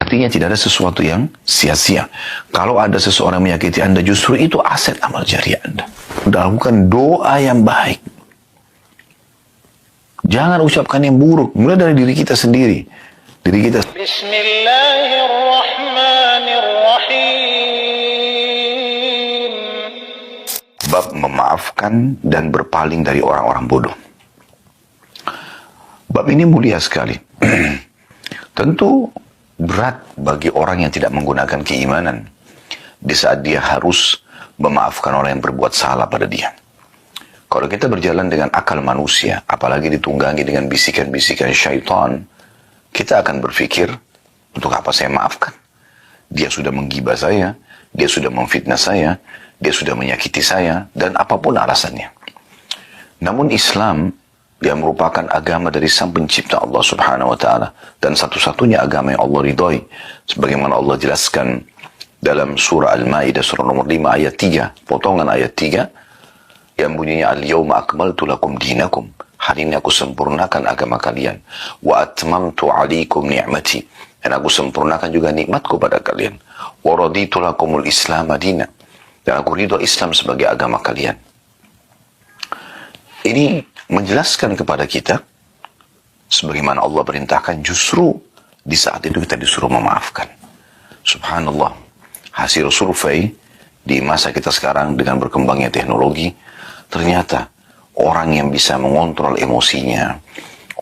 Artinya tidak ada sesuatu yang sia-sia. Kalau ada seseorang menyakiti Anda, justru itu aset amal jariah Anda. Lakukan doa yang baik. Jangan ucapkan yang buruk. Mulai dari diri kita sendiri. Diri kita. Bismillahirrahmanirrahim. Bab memaafkan dan berpaling dari orang-orang bodoh. Bab ini mulia sekali. Tentu berat bagi orang yang tidak menggunakan keimanan di saat dia harus memaafkan orang yang berbuat salah pada dia. Kalau kita berjalan dengan akal manusia, apalagi ditunggangi dengan bisikan-bisikan syaitan, kita akan berpikir, untuk apa saya maafkan? Dia sudah menggibah saya, dia sudah memfitnah saya, dia sudah menyakiti saya, dan apapun alasannya. Namun Islam yang merupakan agama dari Sang Pencipta Allah Subhanahu wa taala dan satu-satunya agama yang Allah ridhai, sebagaimana Allah jelaskan dalam surah Al-Maidah surah nomor 5 ayat 3, potongan ayat 3 yang bunyinya al-yauma akmaltu lakum dinakum, hari ini aku sempurnakan agama kalian, wa atmamtu 'alaikum ni'mati, dan aku sempurnakan juga nikmatku pada kalian, wa raditu lakumul islam madina, dan aku ridho Islam sebagai agama kalian. Ini menjelaskan kepada kita sebagaimana Allah perintahkan, justru di saat itu kita disuruh memaafkan. Subhanallah, hasil survei di masa kita sekarang dengan berkembangnya teknologi, ternyata orang yang bisa mengontrol emosinya,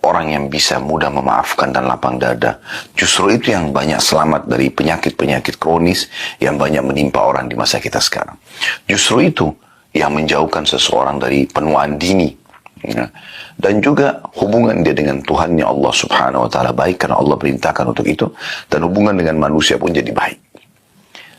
orang yang bisa mudah memaafkan dan lapang dada, justru itu yang banyak selamat dari penyakit-penyakit kronis yang banyak menimpa orang di masa kita sekarang. Justru itu yang menjauhkan seseorang dari penuaan dini. Ya. Dan juga hubungan dia dengan Tuhannya Allah Subhanahu wa taala baik karena Allah perintahkan untuk itu, dan hubungan dengan manusia pun jadi baik.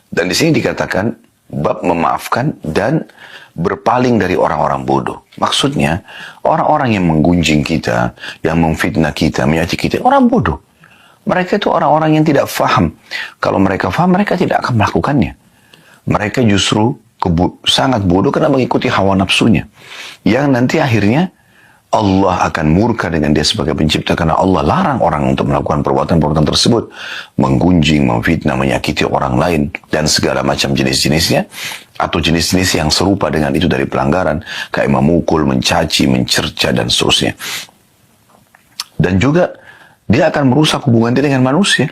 Dan di sini dikatakan bab memaafkan dan berpaling dari orang-orang bodoh. Maksudnya orang-orang yang menggunjing kita, yang memfitnah kita, menyakiti kita, orang bodoh. Mereka itu orang-orang yang tidak faham. Kalau mereka faham, mereka tidak akan melakukannya. Mereka justru sangat bodoh karena mengikuti hawa nafsunya, yang nanti akhirnya Allah akan murka dengan dia sebagai pencipta, karena Allah larang orang untuk melakukan perbuatan-perbuatan tersebut, menggunjing, memfitnah, menyakiti orang lain, dan segala macam jenis-jenisnya, atau jenis-jenis yang serupa dengan itu dari pelanggaran, kayak memukul, mencaci, mencerca, dan seterusnya. Dan juga dia akan merusak hubungan dia dengan manusia.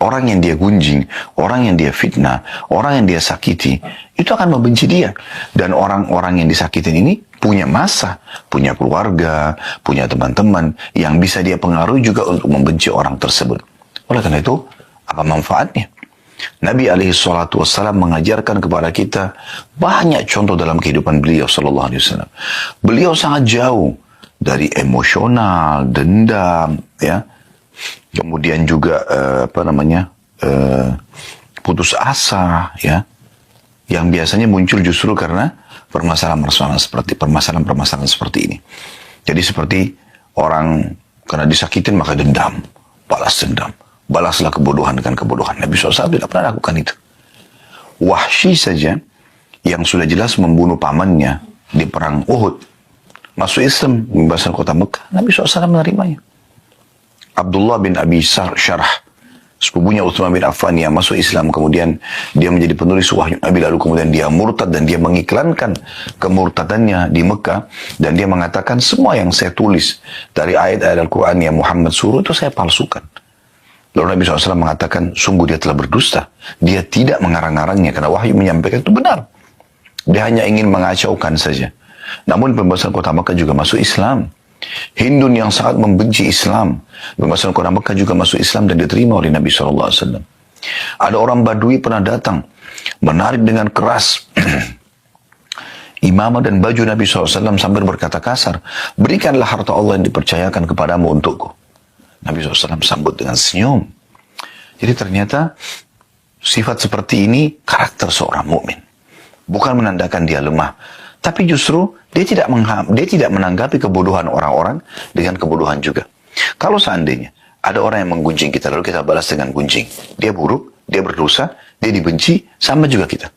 Orang yang dia gunjing, orang yang dia fitnah, orang yang dia sakiti, itu akan membenci dia. Dan orang-orang yang disakitin ini punya masa, punya keluarga, punya teman-teman yang bisa dia pengaruhi juga untuk membenci orang tersebut. Oleh karena itu, apa manfaatnya? Nabi SAW mengajarkan kepada kita banyak contoh dalam kehidupan beliau SAW. Beliau sangat jauh dari emosional, dendam, ya. Kemudian juga putus asa, ya, yang biasanya muncul justru karena permasalahan-permasalahan seperti ini. Jadi seperti orang karena disakitin maka dendam, balas dendam, balaslah kebodohan dengan kebodohan. Nabi SAW tidak pernah lakukan itu. Wahsy saja yang sudah jelas membunuh pamannya di perang Uhud, masuk Islam, membebaskan kota Mekah, Nabi SAW menerimanya. Abdullah bin Abi Syarah, sepupunya Utsman bin Affan yang masuk Islam, kemudian dia menjadi penulis wahyu Nabi, lalu kemudian dia murtad dan dia mengiklankan kemurtadannya di Mekah, dan dia mengatakan semua yang saya tulis dari ayat-ayat Al-Quran yang Muhammad suruh itu saya palsukan. Lalu Nabi SAW mengatakan, sungguh dia telah berdusta, dia tidak mengarang-arangnya karena wahyu menyampaikan itu benar, dia hanya ingin mengacaukan saja. Namun pembebasan kota Mekah juga masuk Islam. Hindun yang sangat membenci Islam, pembebasan kota Mekah juga masuk Islam dan diterima oleh Nabi SAW. Ada orang Badui pernah datang, menarik dengan keras imamah dan baju Nabi SAW sambil berkata kasar, berikanlah harta Allah yang dipercayakan kepadamu untukku. Nabi SAW sambut dengan senyum. Jadi ternyata sifat seperti ini karakter seorang mukmin, bukan menandakan dia lemah, tapi justru dia tidak menanggapi kebodohan orang-orang dengan kebodohan juga. Kalau seandainya ada orang yang menggunjing kita, lalu kita balas dengan gunjing, dia buruk, dia berdosa, dia dibenci, sama juga kita.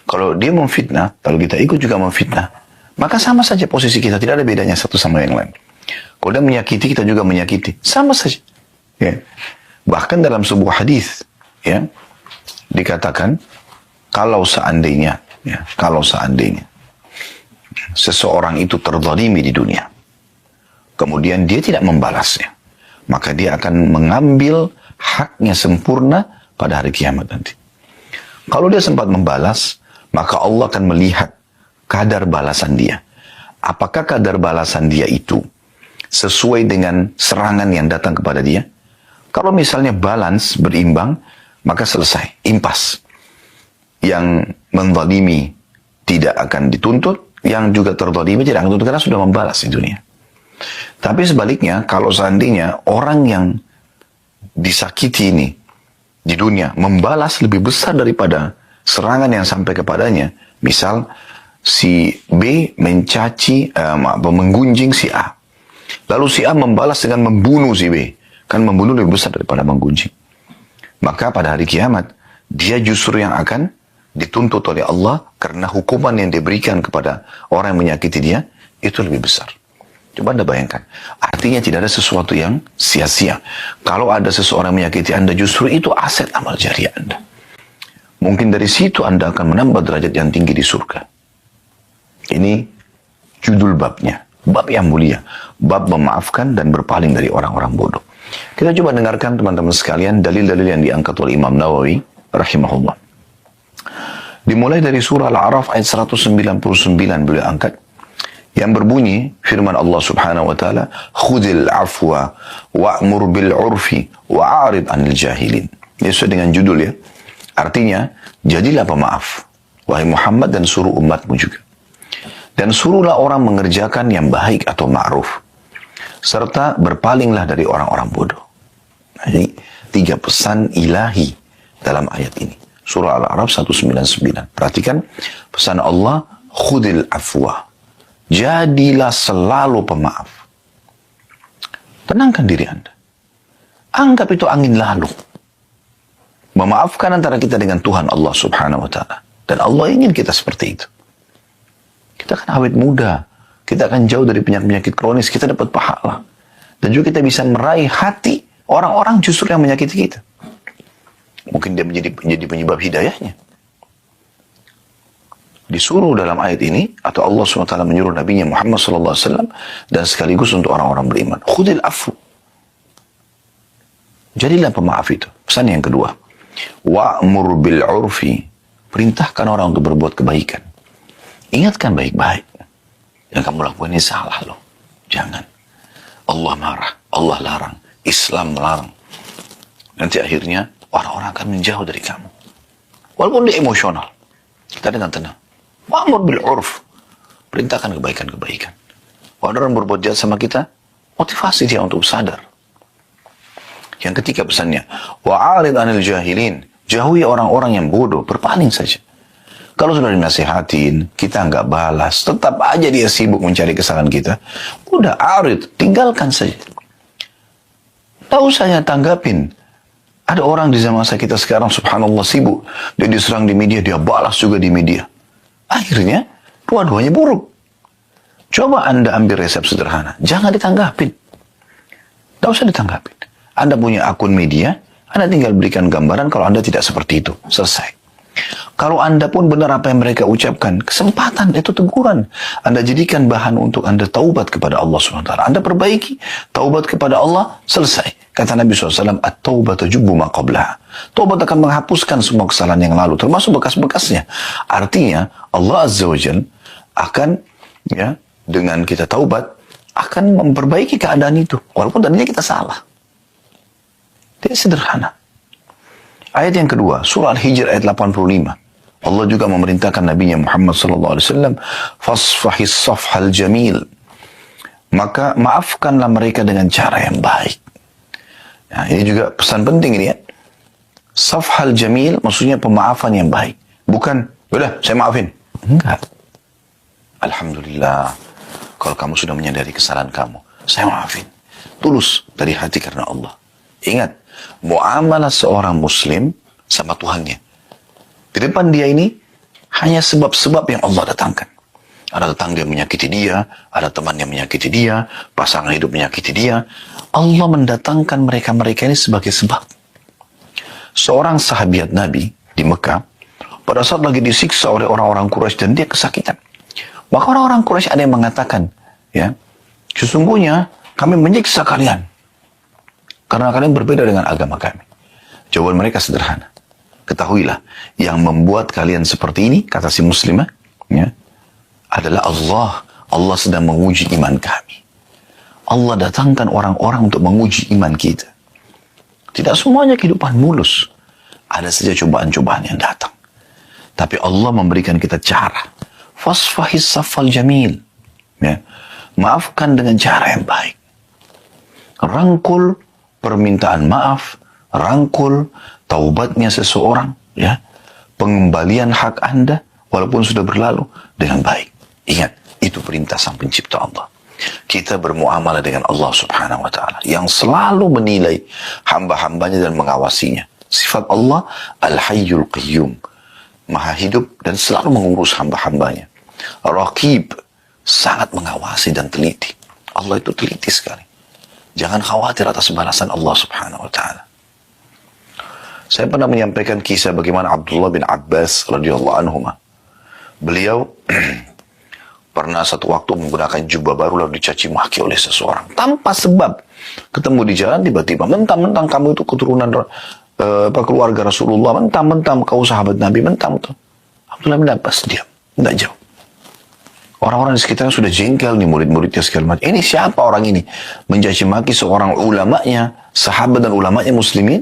Kalau dia memfitnah, lalu kita ikut juga memfitnah, maka sama saja posisi kita, tidak ada bedanya satu sama yang lain. Kalau dia menyakiti, kita juga menyakiti, sama saja. Ya. Bahkan dalam sebuah hadis, ya, dikatakan kalau seandainya seseorang itu terzalimi di dunia, kemudian dia tidak membalasnya, maka dia akan mengambil haknya sempurna pada hari kiamat nanti. Kalau dia sempat membalas, maka Allah akan melihat kadar balasan dia. Apakah kadar balasan dia itu sesuai dengan serangan yang datang kepada dia? Kalau misalnya balance, berimbang, maka selesai, impas. Yang menzalimi tidak akan dituntut, yang juga terzalimi tidak akan dituntut karena sudah membalas di dunia. Tapi sebaliknya, kalau seandainya orang yang disakiti ini di dunia membalas lebih besar daripada serangan yang sampai kepadanya, misal si B mencaci, menggunjing si A, lalu si A membalas dengan membunuh si B, kan membunuh lebih besar daripada menggunjing. Maka pada hari kiamat dia justru yang akan dituntut oleh Allah karena hukuman yang diberikan kepada orang yang menyakiti dia itu lebih besar. Coba Anda bayangkan, artinya tidak ada sesuatu yang sia-sia. Kalau ada seseorang menyakiti Anda, justru itu aset amal jariah Anda. Mungkin dari situ Anda akan menambah derajat yang tinggi di surga. Ini judul babnya, bab yang mulia, bab memaafkan dan berpaling dari orang-orang bodoh. Kita coba dengarkan teman-teman sekalian dalil-dalil yang diangkat oleh Imam Nawawi rahimahullah. Dimulai dari surah Al-A'raf ayat 199 beliau angkat, yang berbunyi firman Allah Subhanahu wa taala, "Khudhil afwa wa'mur bil 'urfi wa'arid 'anil jahilin." Ini sesuai dengan judul ya. Artinya, jadilah pemaaf wahai Muhammad dan suruh umatmu juga. Dan suruhlah orang mengerjakan yang baik atau ma'ruf, serta berpalinglah dari orang-orang bodoh. Nah, ini 3 pesan ilahi dalam ayat ini. Surah Al-A'raf 199. Perhatikan pesan Allah, khudil afwa. Jadilah selalu pemaaf. Tenangkan diri Anda. Anggap itu angin lalu. Memaafkan antara kita dengan Tuhan Allah Subhanahu wa ta'ala. Dan Allah ingin kita seperti itu. Kita akan awet muda. Kita akan jauh dari penyakit-penyakit kronis. Kita dapat pahala. Dan juga kita bisa meraih hati orang-orang justru yang menyakiti kita. Mungkin dia menjadi penyebab hidayahnya. Disuruh dalam ayat ini, atau Allah SWT menyuruh Nabi Muhammad SAW, dan sekaligus untuk orang-orang beriman. Khudil afu. Jadilah pemaaf itu. Pesan yang kedua. Wa'mur bil 'urfi. Perintahkan orang untuk berbuat kebaikan. Ingatkan baik-baik. Yang kamu lakukan ini salah loh. Jangan. Allah marah. Allah larang. Islam melarang. Nanti akhirnya orang-orang akan menjauh dari kamu. Walaupun dia emosional. Kita dengan tenang. Wa'mur bil 'urf. Perintahkan kebaikan-kebaikan. Kalau orang berbuat jahat sama kita, motivasi dia untuk sadar. Yang ketiga pesannya, wa'arid 'anil jahilin. Jauhi orang-orang yang bodoh, berpaling saja. Kalau sudah dinasihatin, kita nggak balas, tetap aja dia sibuk mencari kesalahan kita. Udah arid, tinggalkan saja. Tak usah ya tanggapin. Ada orang di zaman kita sekarang, subhanallah, sibuk. Dia diserang di media, dia balas juga di media. Akhirnya, dua-duanya buruk. Coba Anda ambil resep sederhana. Jangan ditanggapin. Tidak usah ditanggapin. Anda punya akun media, Anda tinggal berikan gambaran kalau Anda tidak seperti itu. Selesai. Kalau Anda pun benar apa yang mereka ucapkan, kesempatan itu teguran. Anda jadikan bahan untuk Anda taubat kepada Allah SWT. Anda perbaiki, taubat kepada Allah, selesai. Kata Nabi SAW, at-taubatu jubbu ma qablaha. Taubat akan menghapuskan semua kesalahan yang lalu, termasuk bekas-bekasnya. Artinya, Allah Azza wa Jalla akan, ya, dengan kita taubat, akan memperbaiki keadaan itu. Walaupun tadinya kita salah. Ini sederhana. Ayat yang kedua, surah Al-Hijr ayat 85. Allah juga memerintahkan Nabi Muhammad SAW, fasfahis safhal jamil. Maka maafkanlah mereka dengan cara yang baik. Nah, ini juga pesan penting ini ya. Safhal jamil maksudnya pemaafan yang baik. Bukan, udah saya maafin. Enggak. Alhamdulillah. Kalau kamu sudah menyadari kesalahan kamu, saya maafin. Tulus dari hati karena Allah. Ingat, muamalah seorang muslim sama Tuhannya. Di depan dia ini hanya sebab-sebab yang Allah datangkan. Ada tetangga yang menyakiti dia, ada teman yang menyakiti dia, pasangan hidup menyakiti dia. Allah mendatangkan mereka-mereka ini sebagai sebab. Seorang sahabat Nabi di Mekah, pada saat lagi disiksa oleh orang-orang Quraisy dan dia kesakitan. Maka orang-orang Quraisy ada yang mengatakan, ya, sesungguhnya kami menyiksa kalian karena kalian berbeda dengan agama kami. Jawaban mereka sederhana. Ketahuilah, yang membuat kalian seperti ini, kata si muslimah, ya, adalah Allah. Allah sedang menguji iman kami. Allah datangkan orang-orang untuk menguji iman kita. Tidak semuanya kehidupan mulus. Ada saja cobaan-cobaan yang datang. Tapi Allah memberikan kita cara. Fasfahis safal jamil. Ya. Maafkan dengan cara yang baik. Rangkul permintaan maaf. Rangkul taubatnya seseorang. Ya. Pengembalian hak Anda walaupun sudah berlalu dengan baik. Ingat, itu perintah Sang Pencipta Allah. Kita bermuamalah dengan Allah Subhanahu wa ta'ala yang selalu menilai hamba-hambanya dan mengawasinya. Sifat Allah Al-Hayyul Qayyum, Maha hidup dan selalu mengurus hamba-hambanya. Raqib, sangat mengawasi dan teliti. Allah itu teliti sekali. Jangan khawatir atas balasan Allah Subhanahu wa ta'ala. Saya pernah menyampaikan kisah bagaimana Abdullah bin Abbas radhiyallahu anhu. Beliau pernah satu waktu menggunakan jubah baru lalu dicaci maki oleh seseorang tanpa sebab. Ketemu di jalan tiba-tiba, mentang-mentang kamu itu keturunan keluarga Rasulullah, mentang-mentang kau sahabat Nabi, mentang-mentang. Abdullah bin Abbas diam, tidak jauh. Orang-orang di sekitarnya sudah jengkel nih, murid-muridnya segala macam. Ini siapa orang ini? Mencaci maki seorang ulamanya, sahabat dan ulamanya muslimin,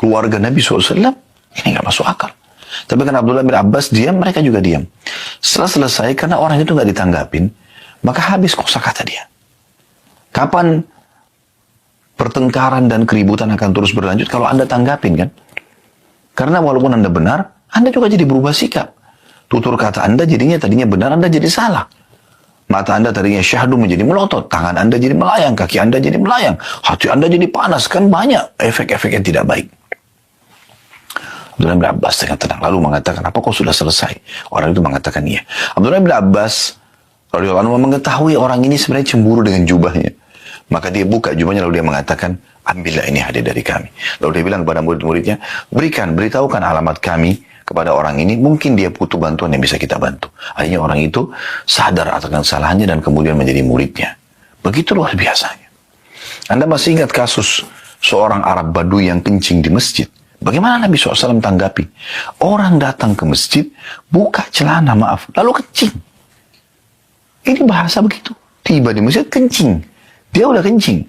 keluarga Nabi SAW. Ini nggak masuk akal. Tapi karena Abdullah bin Abbas diam, mereka juga diam. Setelah selesai, karena orang itu nggak ditanggapin, maka habis kosakata dia. Kapan pertengkaran dan keributan akan terus berlanjut kalau Anda tanggapin, kan? Karena walaupun Anda benar, Anda juga jadi berubah sikap. Tutur kata Anda tadinya benar, Anda jadi salah. Mata Anda tadinya syahdu menjadi melotot, tangan Anda jadi melayang, kaki Anda jadi melayang, hati Anda jadi panas, kan banyak efek-efek yang tidak baik. Abdullah bin Abbas dengan tenang lalu mengatakan, apa kau sudah selesai? Orang itu mengatakan iya. Abdullah bin Abbas radhiyallahu anhu mengetahui orang ini sebenarnya cemburu dengan jubahnya. Maka dia buka jubahnya lalu dia mengatakan, ambillah ini hadiah dari kami. Lalu dia bilang kepada murid-muridnya, beritahukan alamat kami kepada orang ini, mungkin dia butuh bantuan yang bisa kita bantu. Akhirnya orang itu sadar akan kesalahannya dan kemudian menjadi muridnya. Begitu luar biasanya. Anda masih ingat kasus seorang Arab Badui yang kencing di masjid? Bagaimana Nabi SAW tanggapi? Orang datang ke masjid, buka celana, lalu kencing. Ini bahasa begitu. Tiba di masjid, kencing. Dia udah kencing.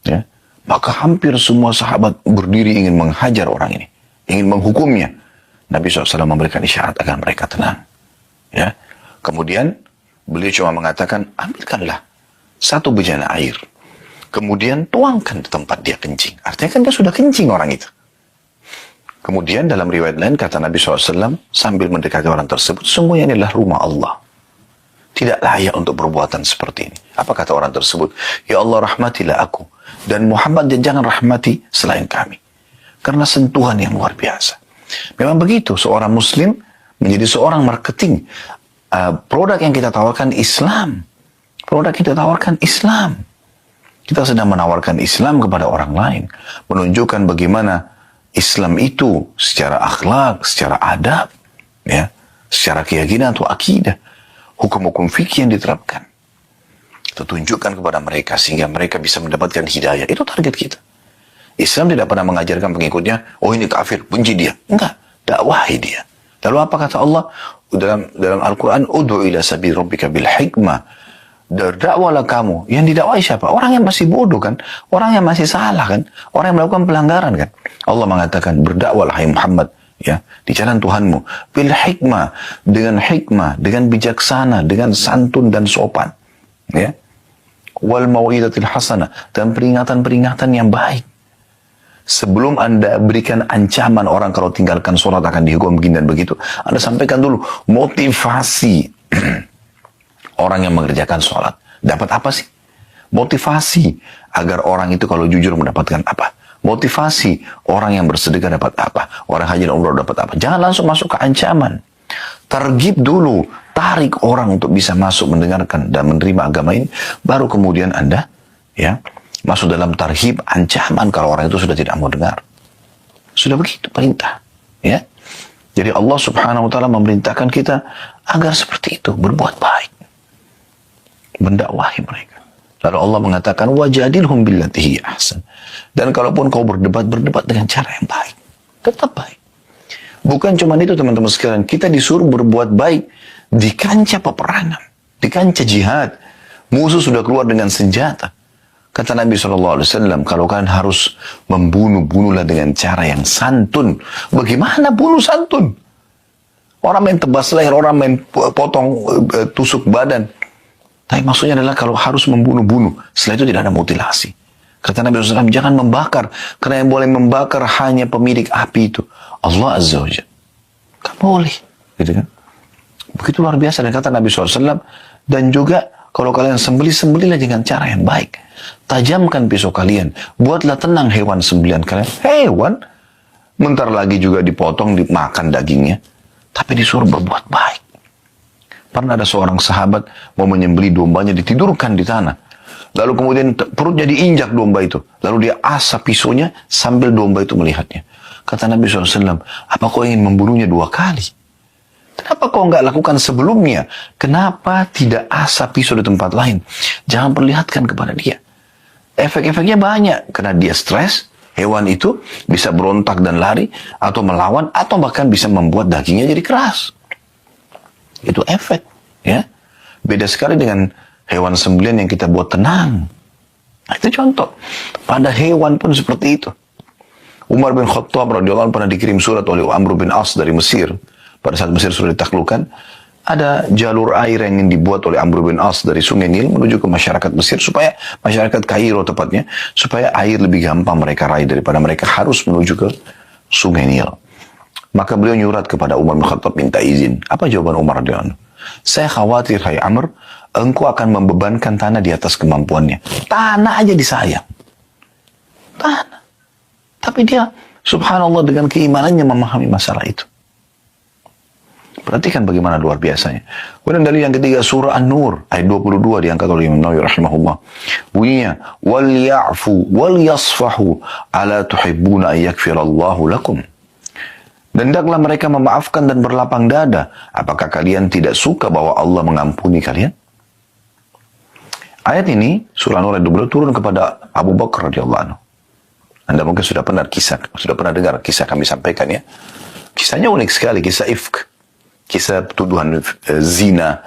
Ya. Maka hampir semua sahabat berdiri ingin menghajar orang ini. Ingin menghukumnya. Nabi SAW memberikan isyarat agar mereka tenang. Ya. Kemudian, beliau cuma mengatakan, ambilkanlah satu bejana air. Kemudian tuangkan di tempat dia kencing. Artinya kan dia sudah kencing orang itu. Kemudian dalam riwayat lain kata Nabi SAW sambil mendekati orang tersebut, sungguhnya ini adalah rumah Allah. Tidak layak untuk perbuatan seperti ini. Apa kata orang tersebut? Ya Allah, rahmatilah aku. Dan Muhammad, dan jangan rahmati selain kami. Karena sentuhan yang luar biasa. Memang begitu, seorang muslim menjadi seorang marketing. Produk yang kita tawarkan Islam. Produk yang kita tawarkan Islam. Kita sedang menawarkan Islam kepada orang lain. Menunjukkan bagaimana Islam itu secara akhlak, secara adab, ya, secara keyakinan atau akidah, hukum-hukum fikih yang diterapkan. Kita tunjukkan kepada mereka sehingga mereka bisa mendapatkan hidayah. Itu target kita. Islam tidak pernah mengajarkan pengikutnya, oh ini kafir, benci dia. Enggak, dakwahi dia. Lalu apa kata Allah dalam Al-Quran? Ud'u ila sabil rabbika bil hikmah. Dakwalah kamu. Yang didakwai siapa? Orang yang masih bodoh kan? Orang yang masih salah kan? Orang yang melakukan pelanggaran kan? Allah mengatakan, berdakwalah hai Muhammad, ya, di jalan Tuhanmu. Bil hikmah, dengan bijaksana, dengan santun dan sopan. Ya. Wal mau'izatil hasanah, dan peringatan-peringatan yang baik. Sebelum Anda berikan ancaman orang kalau tinggalkan sholat akan dihukum begini dan begitu, Anda sampaikan dulu motivasi orang yang mengerjakan sholat. Dapat apa sih? Motivasi agar orang itu kalau jujur mendapatkan apa? Motivasi orang yang bersedekah dapat apa? Orang haji dan umrah dapat apa? Jangan langsung masuk ke ancaman. Targib dulu. Tarik orang untuk bisa masuk mendengarkan dan menerima agama ini. Baru kemudian Anda ya masuk dalam tarhib, ancaman kalau orang itu sudah tidak mau dengar. Sudah begitu perintah. Ya. Jadi Allah subhanahu wa ta'ala memerintahkan kita agar seperti itu, berbuat baik. Mendakwahi mereka. Lalu Allah mengatakan, wajadilhum billati hiya ahsan. Dan kalaupun kau berdebat dengan cara yang baik. Tetap baik. Bukan cuma itu teman-teman sekalian, kita disuruh berbuat baik di kancah peperangan, di kancah jihad. Musuh sudah keluar dengan senjata. Kata Nabi SAW, kalau kalian harus membunuh-bunuhlah dengan cara yang santun. Bagaimana bunuh santun? Orang main tebas leher, orang main potong, tusuk badan. Tapi maksudnya adalah kalau harus membunuh-bunuh, setelah itu tidak ada mutilasi. Kata Nabi SAW, jangan membakar. Karena yang boleh membakar hanya pemilik api itu. Allah Azza wa Jalla. Gak boleh. Gitu kan? Begitu luar biasa. Dan kata Nabi SAW, dan juga kalau kalian sembelih-sembelihlah dengan cara yang baik. Tajamkan pisau kalian. Buatlah tenang hewan sembelihan kalian. Hewan. Bentar lagi juga dipotong, dimakan dagingnya. Tapi disuruh berbuat baik. Pernah ada seorang sahabat mau menyembelih dombanya, ditidurkan di tanah. Lalu kemudian perutnya diinjak domba itu. Lalu dia asap pisaunya sambil domba itu melihatnya. Kata Nabi SAW, apa kau ingin membunuhnya 2 kali? Kenapa kau nggak lakukan sebelumnya? Kenapa tidak asap pisau di tempat lain? Jangan perlihatkan kepada dia. Efek-efeknya banyak. Karena dia stres, hewan itu bisa berontak dan lari, atau melawan, atau bahkan bisa membuat dagingnya jadi keras. Itu efek. Ya. Beda sekali dengan hewan sembelihan yang kita buat tenang. Nah, itu contoh. Pada hewan pun seperti itu. Umar bin Khattab radhiyallahu anhu pernah dikirim surat oleh Amr bin As dari Mesir. Pada saat Mesir sudah ditaklukkan, ada jalur air yang ingin dibuat oleh Amr bin As dari Sungai Nil menuju ke masyarakat Mesir, supaya masyarakat Kairo tepatnya, supaya air lebih gampang mereka raih daripada mereka harus menuju ke Sungai Nil. Maka beliau nyurat kepada Umar bin Khattab minta izin. Apa jawaban Umar radhiyallahu anhu? Saya khawatir, hai Amr, engkau akan membebankan tanah di atas kemampuannya. Tanah aja disayang. Tanah. Tapi dia, subhanallah, dengan keimanannya memahami masalah itu. Perhatikan bagaimana luar biasanya. Kemudian dari yang ketiga, surah An-Nur, ayat 22 diangkat oleh Imam Nawawi rahimahullah. Bunyinya, wal ya'fu wal yasfahu ala tuhibbuna ayyakfirallahu lakum. Dan hendaklah mereka memaafkan dan berlapang dada. Apakah kalian tidak suka bahwa Allah mengampuni kalian? Ayat ini, surah An-Nur ayat 22 turun kepada Abu Bakar radhiyallahu anhu. Anda mungkin sudah pernah dengar kisah kami sampaikan ya. Kisahnya unik sekali, kisah ifk. Kisah tuduhan zina,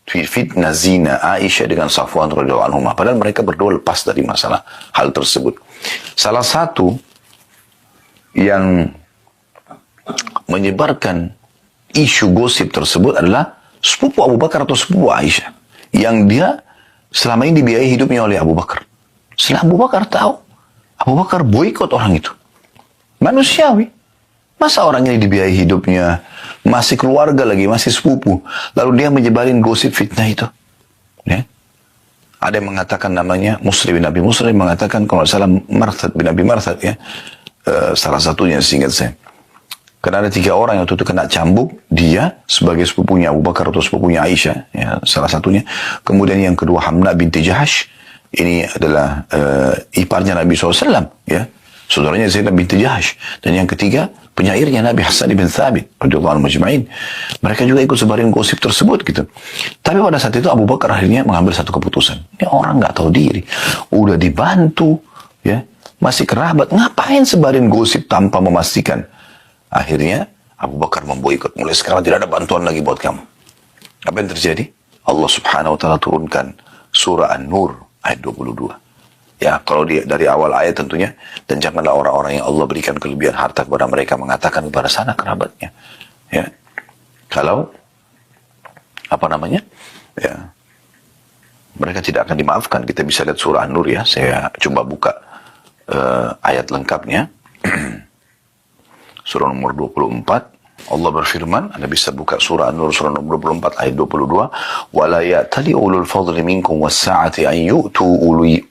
fitnah zina Aisyah dengan Safwan radhiyallahu anhu. Padahal mereka berdua lepas dari masalah hal tersebut. Salah satu yang menyebarkan isu gosip tersebut adalah sepupu Abu Bakar atau sepupu Aisyah. Yang dia selama ini dibiayai hidupnya oleh Abu Bakar. Setelah Abu Bakar tahu, Abu Bakar boikot orang itu. Manusiawi. Masa orang ini dibiayai hidupnya, masih keluarga lagi, masih sepupu. Lalu dia menyebarin gosip fitnah itu. Ya. Ada yang mengatakan namanya Musri bin Abi Musri, mengatakan kalau salah Marthad bin Abi Marthad ya. Salah satunya seingat saya. Karena ada 3 orang yang waktu itu kena cambuk, dia sebagai sepupunya Abu Bakar atau sepupunya Aisyah, ya, salah satunya. Kemudian yang kedua Hamna binti Jahash, ini adalah iparnya Nabi SAW, ya, saudaranya Zainab binti Jahash. Dan yang ketiga penyairnya Nabi Hasan bin Thabit radhiyallahu anhu majma'in. Mereka juga ikut sebarin gosip tersebut gitu. Tapi pada saat itu Abu Bakar akhirnya mengambil satu keputusan. Ini orang nggak tahu diri, udah dibantu, ya, masih kerabat, ngapain sebarin gosip tanpa memastikan? Akhirnya Abu Bakar memboikot. Mulai sekarang tidak ada bantuan lagi buat kamu. Apa yang terjadi? Allah subhanahu wa ta'ala turunkan surah An-Nur ayat 22. Ya, kalau dari awal ayat tentunya, dan janganlah orang-orang yang Allah berikan kelebihan harta kepada mereka mengatakan kepada sana kerabatnya. Ya. Kalau ya, mereka tidak akan dimaafkan. Kita bisa lihat surah An-Nur ya. Saya coba buka ayat lengkapnya. Surah nomor 24. Allah berfirman, Anda bisa buka surah An-Nur surah nomor 24 ayat 22. Wala ya'tali ulul fadli minkum was-sa'ati an yu'tu ulil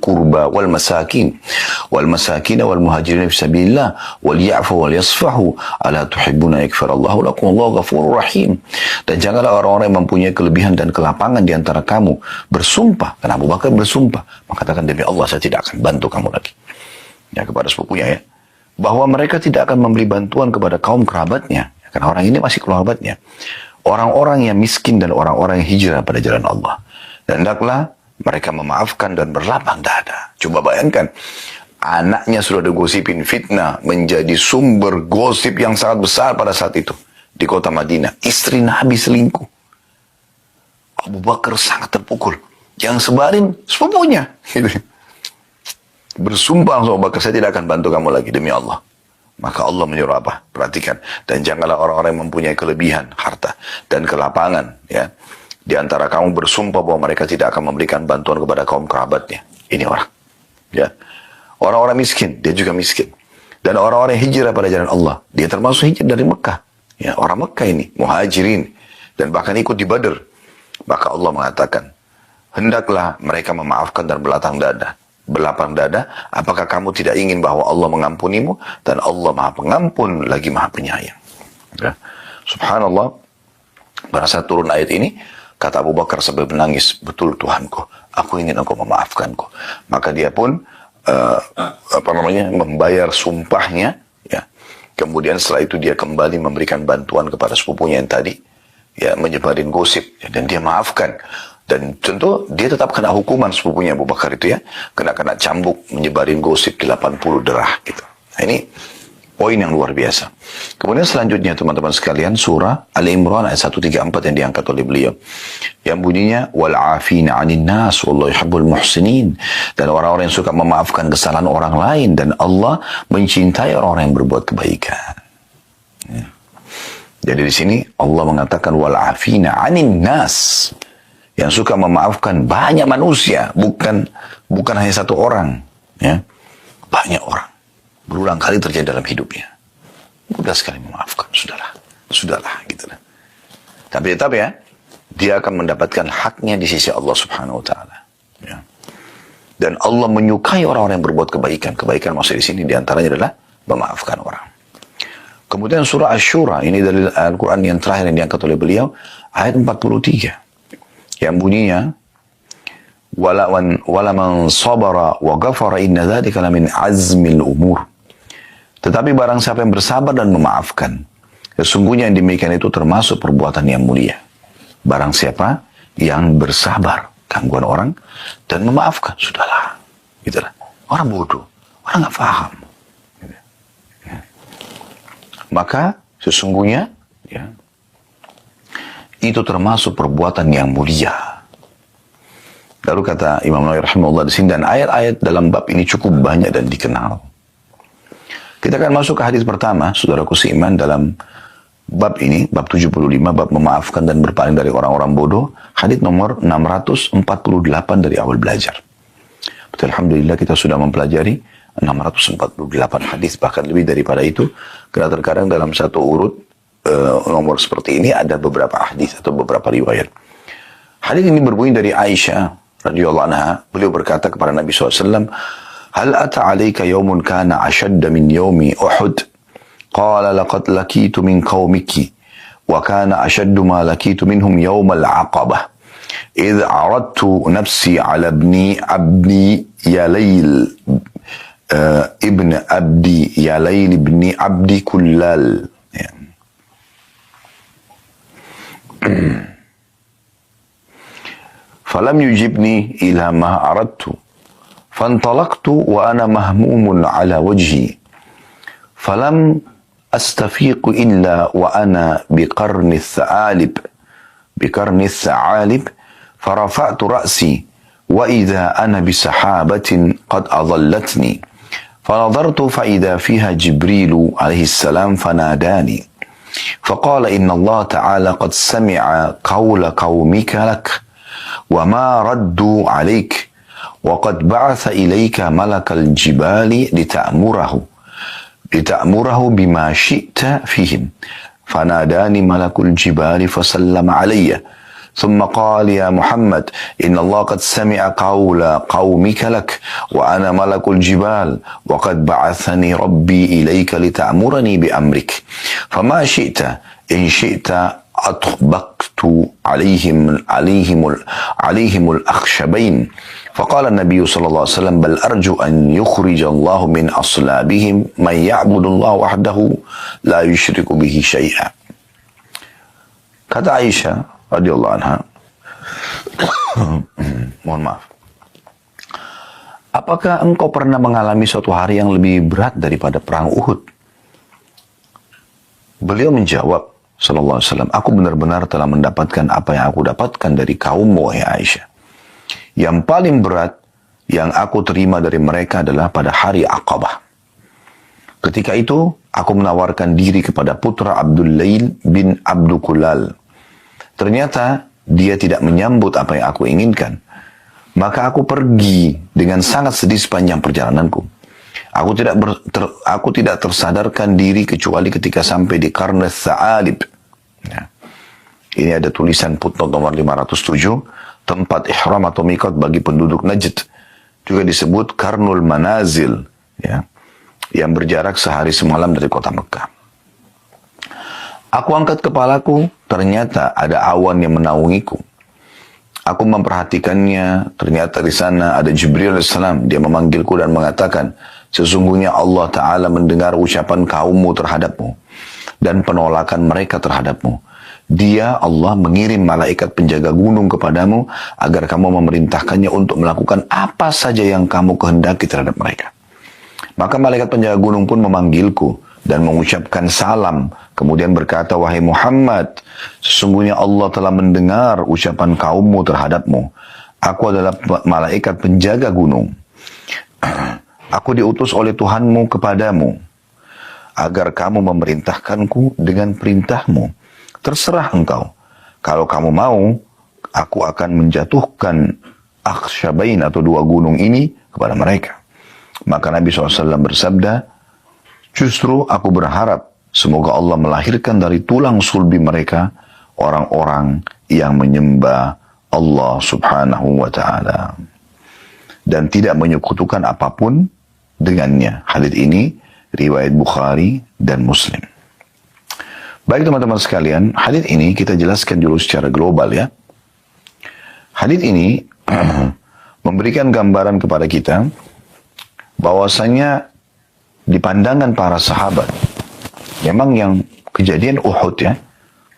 qurba wal masakin wal muhajirin fi sabilillah wal ya'fu wal yasfahu ala tuhibbuna yaghfirallahu lakum wallahu ghafurur rahim. Dan janganlah orang-orang yang mempunyai kelebihan dan kelapangan di antara kamu bersumpah, karena Abu Bakar bersumpah mengatakan demi Allah saya tidak akan bantu kamu lagi. Ya, kepada sepupunya ya. bahwa mereka tidak akan memberi bantuan kepada kaum kerabatnya, karena orang ini masih kerabatnya, orang-orang yang miskin dan orang-orang yang hijrah pada jalan Allah. Dan hendaklah mereka memaafkan dan berlapang dada. Coba bayangkan, anaknya sudah digosipin fitnah, menjadi sumber gosip yang sangat besar pada saat itu di kota Madinah. Istri Nabi selingkuh. Abu Bakar sangat terpukul. Yang sebarin sepupunya. Bersumpah sama Abu Bakar, saya tidak akan bantu kamu lagi demi Allah. Maka Allah menyuruh apa? Perhatikan. Dan janganlah orang-orang yang mempunyai kelebihan, harta, dan kelapangan. Ya, di antara kamu bersumpah bahwa mereka tidak akan memberikan bantuan kepada kaum kerabatnya. Ini orang. Ya, orang-orang miskin, dia juga miskin. Dan orang-orang yang hijrah pada jalan Allah. Dia termasuk hijrah dari Mekah. Ya, orang Mekah ini, muhajirin. Dan bahkan ikut di Badr. Maka Allah mengatakan, hendaklah mereka memaafkan dan berlapang dada, apakah kamu tidak ingin bahwa Allah mengampunimu? Dan Allah maha pengampun lagi maha penyayang. Ya. Subhanallah, pada saat turun ayat ini, kata Abu Bakar sambil menangis, betul Tuhanku, aku ingin engkau memaafkanku. Maka dia pun membayar sumpahnya. Ya. Kemudian setelah itu dia kembali memberikan bantuan kepada sepupunya yang tadi, ya, menyebarin gosip, ya, dan dia maafkan. Dan tentu dia tetap kena hukuman sepupunya Abu Bakar itu, ya, kena cambuk, menyebarin gosip 80 derah gitu. Nah, ini poin yang luar biasa. Kemudian selanjutnya teman-teman sekalian, surah Al-Imran ayat 134 yang diangkat oleh beliau, yang bunyinya wal afina 'anil nas wallahu yuhibbul muhsinin, dan orang-orang yang suka memaafkan kesalahan orang lain, dan Allah mencintai orang-orang yang berbuat kebaikan. Ya. Jadi di sini Allah mengatakan wal afina 'anil nas, yang suka memaafkan banyak manusia, bukan hanya satu orang, ya, banyak orang, berulang kali terjadi dalam hidupnya, mudah sekali memaafkan, sudahlah, gitu. Tapi tetap, ya, dia akan mendapatkan haknya di sisi Allah Subhanahu Wa Taala, ya. Dan Allah menyukai orang-orang yang berbuat kebaikan maksud di sini diantaranya adalah memaafkan orang. Kemudian surah Asy-Syura, ini dari Al-Quran yang terakhir yang diangkat oleh beliau, ayat 43. Yang bunyinya wala man sabara wa ghafara inna dzalika lamin azmil umur. Tetapi barang siapa yang bersabar dan memaafkan, sesungguhnya yang demikian itu termasuk perbuatan yang mulia. Barang siapa yang bersabar gangguan orang dan memaafkan, sudahlah, gitulah. Orang bodoh, orang nggak paham. Gitu. Ya. Maka sesungguhnya, ya, itu termasuk perbuatan yang mulia. Lalu kata Imam Nawawi rahimahullah di sini, dan ayat-ayat dalam bab ini cukup banyak dan dikenal. Kita akan masuk ke hadis pertama, saudaraku seiman, dalam bab ini, bab 75, bab memaafkan dan berpaling dari orang-orang bodoh, hadis nomor 648 dari awal belajar. Betul, alhamdulillah kita sudah mempelajari 648 hadis, bahkan lebih daripada itu, karena terkadang dalam satu urut nomor seperti ini ada beberapa hadis atau beberapa riwayat. Hadis ini berbunyi dari Aisyah radhiyallahu anha. Beliau berkata kepada Nabi SAW, "Hal ata 'alaika yawmun kana ashadda min yawmi Uhud?" Qala laqad lakitu min qaumiki wa kana ashaddu ma lakitu minhum yawm al-'aqabah. إذ عرضت نفسي على ابن يليل ابن عبدي يليل ابن عبدي كلال." فلم يجبني إلى ما أردت فانطلقت وأنا مهموم على وجهي فلم أستفيق إلا وأنا بقرن الثعالب فرفعت رأسي وإذا أنا بسحابة قد أظلتني فنظرت فإذا فيها جبريل عليه السلام فناداني فقال إن الله تعالى قد سمع قول قومك لك وما ردوا عليك وقد بعث إليك ملك الجبال لتأمره بما شئت فيهم فناداني ملك الجبال فسلم علي ثم قال يا محمد إن الله قد سمع قول قومك لك وأنا ملك الجبال وقد بعثني ربي إليك لتأمرني بأمرك فما شئت إن شئت أطبقت عليهم الأخشبين فقال النبي صلى الله عليه وسلم بل أرجو أن يخرج الله من أصلابهم من يعبد الله وحده لا يشرك به شيئا. Kata Aisyah radhiyallahu anha, mohon maaf, apakah engkau pernah mengalami suatu hari yang lebih berat daripada perang Uhud? Beliau menjawab, sallallahu alaihi wasallam, aku benar-benar telah mendapatkan apa yang aku dapatkan dari kaummu, wahai Aisyah. Yang paling berat yang aku terima dari mereka adalah pada hari Aqabah. Ketika itu, aku menawarkan diri kepada putra Abdul Lail bin Abdul Kulal. Ternyata dia tidak menyambut apa yang aku inginkan. Maka aku pergi dengan sangat sedih sepanjang perjalananku. Aku tidak tersadarkan diri kecuali ketika sampai di Qarn Tha'alib. Ya. Ini ada tulisan footnote nomor 507, tempat ihram atau miqat bagi penduduk Najd. Juga disebut Qarnul Manazil, ya, yang berjarak sehari semalam dari kota Mekah. Aku angkat kepalaku, ternyata ada awan yang menaungiku. Aku memperhatikannya, ternyata di sana ada Jibril AS. Dia memanggilku dan mengatakan, sesungguhnya Allah Ta'ala mendengar ucapan kaummu terhadapmu dan penolakan mereka terhadapmu. Dia, Allah, mengirim malaikat penjaga gunung kepadamu agar kamu memerintahkannya untuk melakukan apa saja yang kamu kehendaki terhadap mereka. Maka malaikat penjaga gunung pun memanggilku dan mengucapkan salam. Kemudian berkata, wahai Muhammad, sesungguhnya Allah telah mendengar ucapan kaummu terhadapmu. Aku adalah malaikat penjaga gunung. Aku diutus oleh Tuhanmu kepadamu agar kamu memerintahkanku dengan perintahmu. Terserah engkau. Kalau kamu mau, aku akan menjatuhkan Akhsyabain atau dua gunung ini kepada mereka. Maka Nabi SAW bersabda, justru aku berharap semoga Allah melahirkan dari tulang sulbi mereka orang-orang yang menyembah Allah Subhanahu wa Ta'ala dan tidak menyekutukan apapun dengannya. Hadits ini riwayat Bukhari dan Muslim. Baik teman-teman sekalian, hadits ini kita jelaskan dulu secara global ya. Hadits ini memberikan gambaran kepada kita bahwasanya di pandangan para sahabat, memang yang kejadian Uhud ya,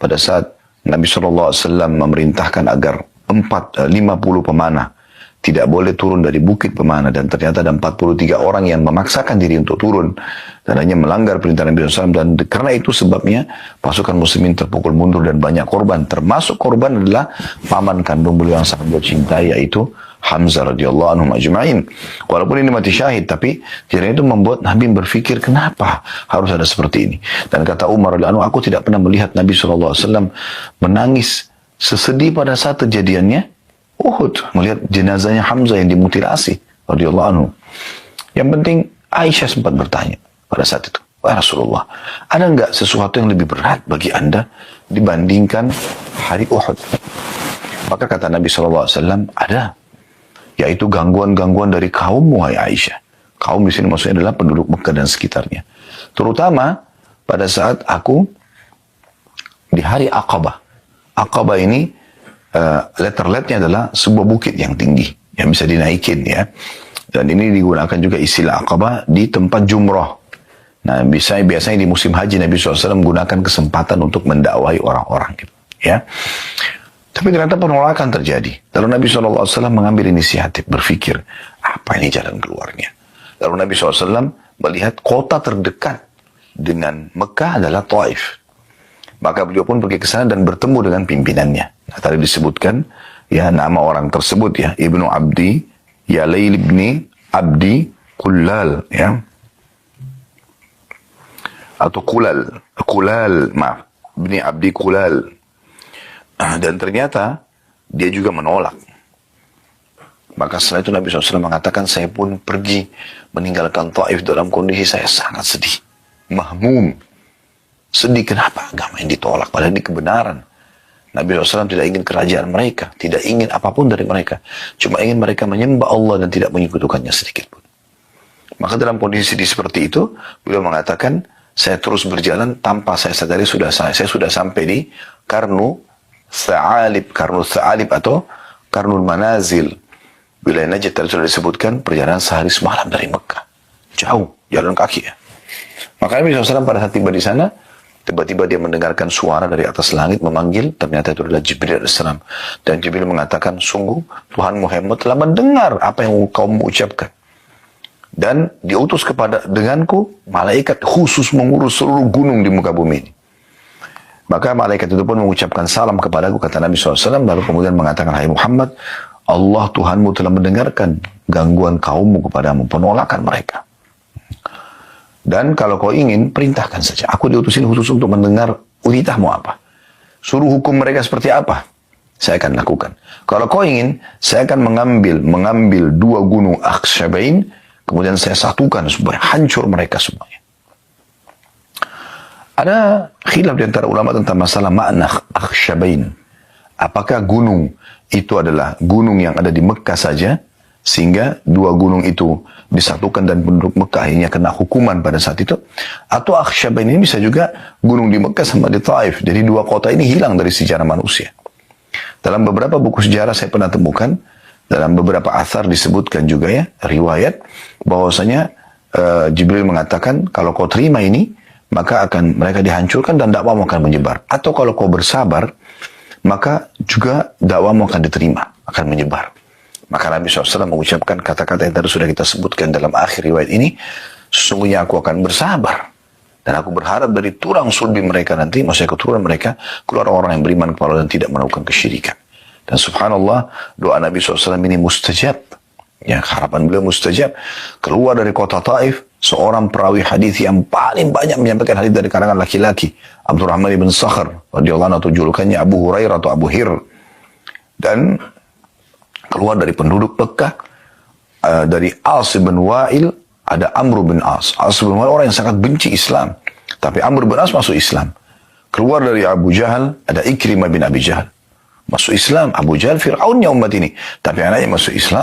pada saat Nabi SAW memerintahkan agar 50 pemanah tidak boleh turun dari bukit pemanah, dan ternyata ada 43 orang yang memaksakan diri untuk turun dan hanya melanggar perintah Nabi SAW, dan karena itu sebabnya pasukan muslimin terpukul mundur dan banyak korban, termasuk korban adalah paman kandung beliau yang sangat beliau cintai, yaitu Hamzah radhiyallahu anhu ajma'in. Walaupun ini mati syahid, tapi tidak itu membuat Nabi berpikir kenapa harus ada seperti ini. Dan kata Umar radhiyallahu anhu, aku tidak pernah melihat Nabi SAW menangis sesedih pada saat kejadiannya Uhud, melihat jenazahnya Hamzah yang dimutilasi radhiyallahu anhu. Yang penting Aisyah sempat bertanya pada saat itu, wahai Rasulullah, ada enggak sesuatu yang lebih berat bagi anda dibandingkan hari Uhud? Maka kata Nabi SAW, ada, yaitu gangguan-gangguan dari kaum, wahai Aisyah. Kaum di sini maksudnya adalah penduduk Mekah dan sekitarnya. Terutama pada saat aku di hari Aqabah. Aqabah ini letter-letternya adalah sebuah bukit yang tinggi yang bisa dinaikin ya. Dan ini digunakan juga istilah Aqabah di tempat jumrah. Nah, biasanya di musim haji Nabi SAW menggunakan kesempatan untuk mendakwahi orang-orang gitu, ya. Tapi ternyata penolakan terjadi. Lalu Nabi SAW mengambil inisiatif, berpikir, apa ini jalan keluarnya? Lalu Nabi SAW melihat kota terdekat dengan Mekah adalah Taif. Maka beliau pun pergi ke sana dan bertemu dengan pimpinannya. Nah, tadi disebutkan, ya, nama orang tersebut ya, Ibnu Abdi, Yalail ibni Abdi Kulal, ya. Atau Kulal, maaf, Ibni Abdi Kulal. Dan ternyata dia juga menolak. Maka setelah itu Nabi SAW mengatakan, saya pun pergi meninggalkan Taif dalam kondisi saya sangat sedih, mahmum. Sedih, kenapa agama yang ditolak, padahal ini kebenaran. Nabi SAW tidak ingin kerajaan mereka, tidak ingin apapun dari mereka, cuma ingin mereka menyembah Allah dan tidak menyekutukannya sedikit pun. Maka dalam kondisi sedih seperti itu, beliau mengatakan, saya terus berjalan tanpa saya sadari saya sudah sampai di Qarnu Tha'alib, Karnul Tha'alib atau Karnul Manazil. Wilayah Najd tadi sudah disebutkan perjalanan sehari semalam dari Mekah. Jauh, jalan kaki ya. Maka Nabi SAW pada saat tiba di sana, tiba-tiba dia mendengarkan suara dari atas langit memanggil, ternyata itu adalah Jibril AS. Dan Jibril mengatakan, sungguh Tuhan Muhammad telah mendengar apa yang kamu ucapkan. Dan diutus kepada denganku, malaikat khusus mengurus seluruh gunung di muka bumi ini. Maka malaikat itu pun mengucapkan salam kepadaku, kata Nabi SAW, lalu kemudian mengatakan, hai Muhammad, Allah Tuhanmu telah mendengarkan gangguan kaummu kepadamu, penolakan mereka. Dan kalau kau ingin, perintahkan saja. Aku diutusin khusus untuk mendengar ulitahmu apa. Suruh hukum mereka seperti apa. Saya akan lakukan. Kalau kau ingin, saya akan mengambil dua gunung Akhsyabain, kemudian saya satukan supaya hancur mereka semuanya. Ada khilaf di antara ulama tentang masalah makna Akhsyabain. Apakah gunung itu adalah gunung yang ada di Mekah saja, sehingga dua gunung itu disatukan dan penduduk Mekah akhirnya kena hukuman pada saat itu, atau Akhsyabain ini bisa juga gunung di Mekah sama di Taif, jadi dua kota ini hilang dari sejarah manusia. Dalam beberapa buku sejarah saya pernah temukan, dalam beberapa athar disebutkan juga ya, riwayat bahwasanya Jibril mengatakan, kalau kau terima ini, maka akan mereka dihancurkan dan dakwamu akan menyebar. Atau kalau kau bersabar, maka juga dakwamu akan diterima, akan menyebar. Maka Nabi SAW mengucapkan kata-kata yang tadi sudah kita sebutkan dalam akhir riwayat ini, sesungguhnya aku akan bersabar. Dan aku berharap dari tulang sulbi mereka nanti, maksudnya keturunan mereka, keluar orang yang beriman kepada Allah dan tidak melakukan kesyirikan. Dan subhanallah, doa Nabi SAW ini mustajab. Ya, harapan beliau mustajab. Keluar dari kota Taif, seorang perawi hadis yang paling banyak menyampaikan hadis dari kalangan laki-laki, Abdurrahman ibn Sakhr radhiyallahu anhu, atau julukannya Abu Hurairah atau Abu Hir. Dan keluar dari penduduk Mekah, dari As bin Wa'il, ada Amr bin As. As bin Wa'il orang yang sangat benci Islam, tapi Amr bin As masuk Islam. Keluar dari Abu Jahal, ada Ikrimah bin Abi Jahal, masuk Islam. Abu Jahal Fir'aunnya umat ini, tapi anaknya masuk Islam.